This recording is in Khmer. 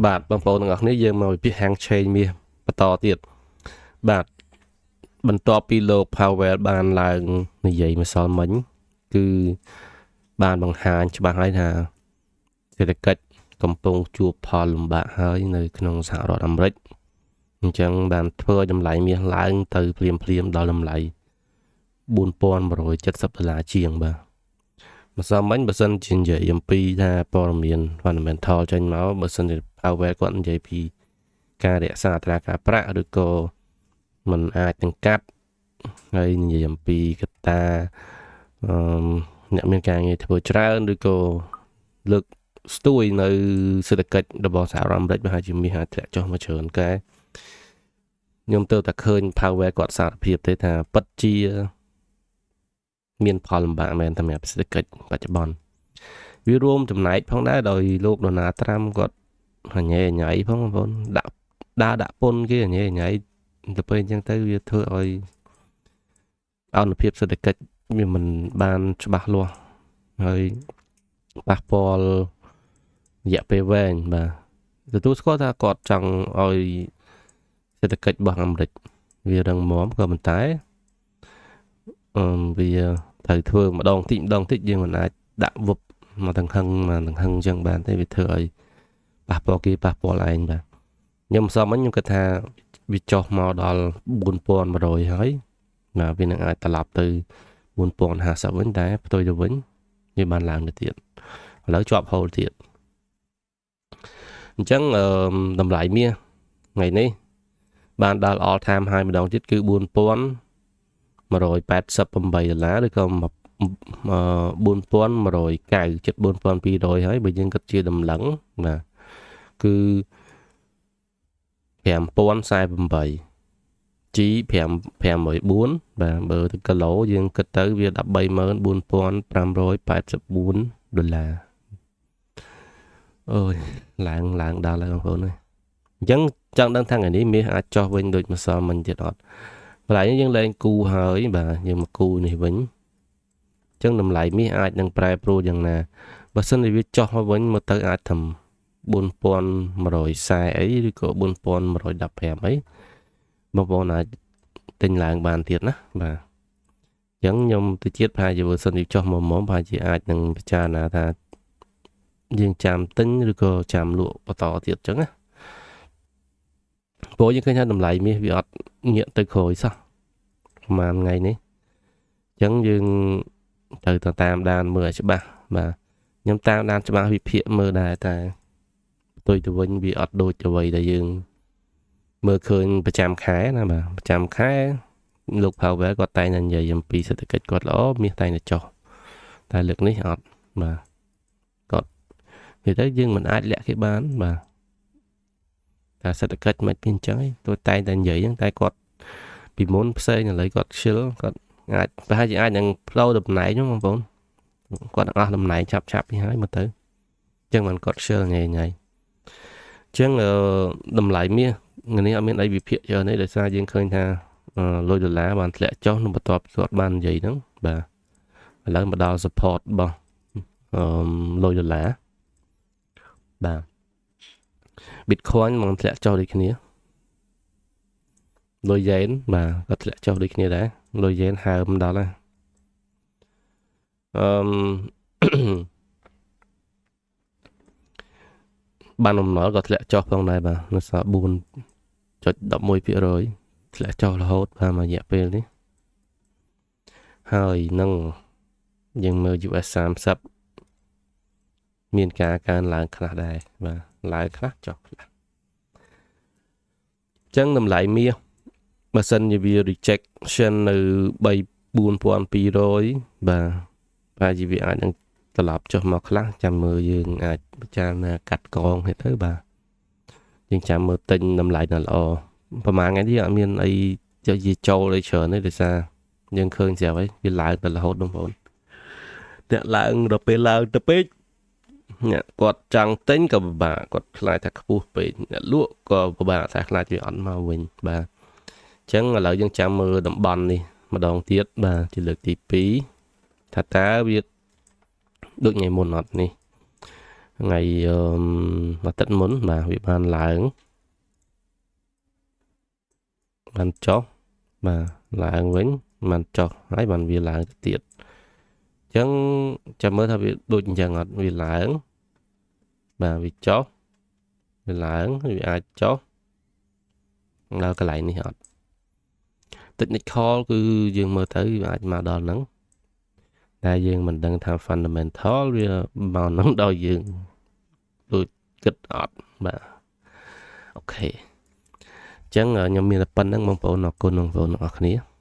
បាទបងប្អូនទាំងអស់គ្នាយើងមកពីហាងឆេងមាសបន្តទៀតបាទបន្ទាប់ពីលោក Powell បានឡើងនិយាយម្សិលមិញគឺបានបង្ហាញច្បាស់ហើយថាសេដ្ឋកិច្ចកំពុងជួបផលលំបាកហើយនៅក្នុងសហរដ្ឋអាមេរិកអញ្ចឹងបានធ្វើឲ្យតម្លៃមាសឡើងទៅភ្លាមដល់តម្លៃ$4,170ជាងបាទម្សិលមិញបើសិនជានិយាយអំពីថាព័ត៌មាន fundamental ចេញមកបើសិនជា Powell គាត់និយាយពីការរក្សាអត្រាការប្រាក់ឬក៏มันអាចនឹងកាត់ហើយនិយាយអំពីកត្តាអ្នកមានការងារធ្វើច្រើនឬក៏លើកស្ទួយនៅសេដ្ឋកិច្ចរបស់សហរដ្ឋអាមេរិកប្រហែលជាមានអាចធ្លាក់ចុះមកច្រើនកែខ្ញុំទៅតែឃើញ Powell គាត់សារភាពទេថាពិតជាមានផលលំបាកមែនសម្រាប់សេដ្ឋកិច្ចបច្ចុប្បន្នវារួមចំណែកផងដែរដោយលោក Donald Trump គាត់ហញ៉េញ៉ៃផងបងប្អូនដាក់ពន្ធគេហញ៉េញ៉ៃទៅពេលអញ្ចឹងទៅវាធ្វើឲ្យអនុភាពសេដ្ឋកិច្ចវាមិនបានច្បាស់លាស់ហើយប៉ះពាល់រយៈពេលវែងបាទទទួលស្គាល់ថាគាត់ចង់ឲ្យសេដ្ឋកិច្ចរបស់អាមេរិកវារឹងមាំក៏ប៉ុន្តែវាត្រូវធ្វើម្ដងតិចយើងមិនអាចដាក់វឹបមកទាំងហឹងអញ្ចឹងបានទេវាធ្វើឲ្យប៉ះពាល់គេប៉ះពាល់ឯងបាទខ្ញុំសមិញខ្ញុំគិតថាវាចុះមកដល់4,100ហើយបាទវានឹងអាចត្រឡប់ទៅ4,050វិញតែផ្ទុយទៅវិញវាបានឡើងទៅទៀតឥឡូវជាប់ hold ទៀតអញ្ចឹងតម្លៃមាសថ្ងៃនេះបានដល់ all time high ម្ដងទៀតគឺ$4,188ឬក៏4,190 ជិត4,200ហើយបើយើងគិតជាតម្លឹងបាទគឺ5,048 G 514បាទបើទៅគីឡូយើងគិតទៅវា$134,584អូយឡើងដល់ហើយបងប្អូនអើយអញ្ចឹងចង់ដឹងថាថ្ងៃនេះមាសអាចចុះវិញដូចម្សិលមិញទៀតអត់បន្លែងយើងលែងគូហើយបាទយើងមកគូនេះវិញអញ្ចឹងតម្លៃមាសអាចនឹងប្រែប្រួលយ៉ាងណាបើសិនជាវាចុះមកវិញមកទៅអាចធ្វើ4,140អីឬក៏4,115អីបងប្អូនអាចទិញឡើងបានទៀតណាបាទអញ្ចឹងខ្ញុំទៅជាតិប្រហែលជាបើសិនជាចុះមកប្រហែលជាអាចនឹងពិចារណាថាយើងចាំទិញឬក៏ចាំលក់បន្តទៀតអញ្ចឹងណាព្រោះយើងឃើញថាតម្លៃមាសវាអត់ងាកទៅក្រោយសោះប្រហែលថ្ងៃនេះអញ្ចឹងយើងត្រូវទៅតាមដានមើលឲ្យច្បាស់បាទខ្ញុំតាមដានច្បាស់វិភាគមើលដែរតែផ្ទុយទៅវិញវាអត់ដូចអ្វីដែលយើងមើលឃើញប្រចាំខែណាបាទប្រចាំខែលោក Powell គាត់តែងតែនិយាយអំពីសេដ្ឋកិច្ចគាត់ល្អមាសតែងតែចុះតែលើកនេះអត់បាទគាត់និយាយទៅយើងមិនអាចលាក់គេបានបាទតែសេដ្ឋកិច្ចមិនពីអញ្ចឹងឯងទោះតែងតែនិយាយហ្នឹងតែគាត់ពីមុនផ្សេងឥឡូវគាត់ខ្ជិលគាត់អាចប្រហែលជាអាចនឹងផ្លោតំណែងហ្នឹងបងប្អូនគាត់អស់តំណែងឆាប់ពីហើយមកទៅអញ្ចឹងមិនគាត់ខ្ជិលញ៉ៃអញ្ចឹងតម្លៃមាសនេះអត់មានអីវិភាគច្រើនទេដោយសារយើងឃើញថាលុយដុល្លារបានធ្លាក់ចុះនឹងបន្ទាប់ពីគាត់បាននិយាយហ្នឹងបាទឥឡូវមកដល់ support របស់លុយដុល្លារបាទ Bitcoin មកធ្លាក់ចុះដូចគ្នាលុយយេនបាទក៏ធ្លាក់ចុះដូចគ្នាដែរលុយយេនហើមដល់ហើយបានបំណុលក៏ធ្លាក់ចុះផងដែរបាទនៅសល់ 4.11% ធ្លាក់ចុះរហូតតាមរយៈពេលនេះហើយនឹងយើងមើល US 30មានការកើនឡើងខ្លះដែរបាទឡើងខ្លះចុះខ្លះអញ្ចឹងតម្លៃមាសបើសិនជាវា rejection នៅ4,200បាទប្រហែលជាវាអាចនឹងត្រឡប់ចុះមកខ្លះចាំមើលយើងអាចពិចារណាកាត់កងទៅបាទយើងចាំមើលទិញតម្លៃដល់ល្អប្រហែលថ្ងៃនេះអត់មានអីចូលអីច្រើនទេដោយសារយើងឃើញស្រាប់ហើយវាឡើងទៅរហូតបងប្អូនតែឡើងដល់ពេលឡើងទៅពេកអ្នកគាត់ចង់ទិញក៏ពិបាកគាត់ខ្លាចថាខ្ពស់ពេកអ្នកលក់ក៏ពិបាកថាខ្លាចវាអត់មកវិញបាទអញ្ចឹងឥឡូវយើងចាំមើលតំបន់នេះម្ដងទៀតបាទជាលើកទី2ថាតើវាដូចថ្ងៃមុនអត់នេះ ngày mà tận muốn mà bị bànឡើងbàn chó màឡើងវិញបានចុះហើយបានវាឡើងទៅទៀតអញ្ចឹងចាំមើលថាវាដូចអញ្ចឹងអត់វាឡើងបាទវាចុះវាឡើងវាអាចចុះដល់កន្លែងនេះអត់ technical គឺយើងមើលទៅវាអាចមកដល់ហ្នឹងតែយើងមិនដឹងថា fundamental វាមកហ្នឹងដល់យើងដូចគិតអត់បាទអូខេអញ្ចឹងខ្ញុំមានតែប៉ុណ្្នឹងបងប្អូនអរគុណបងប្អូនទាំងអស់គ្នា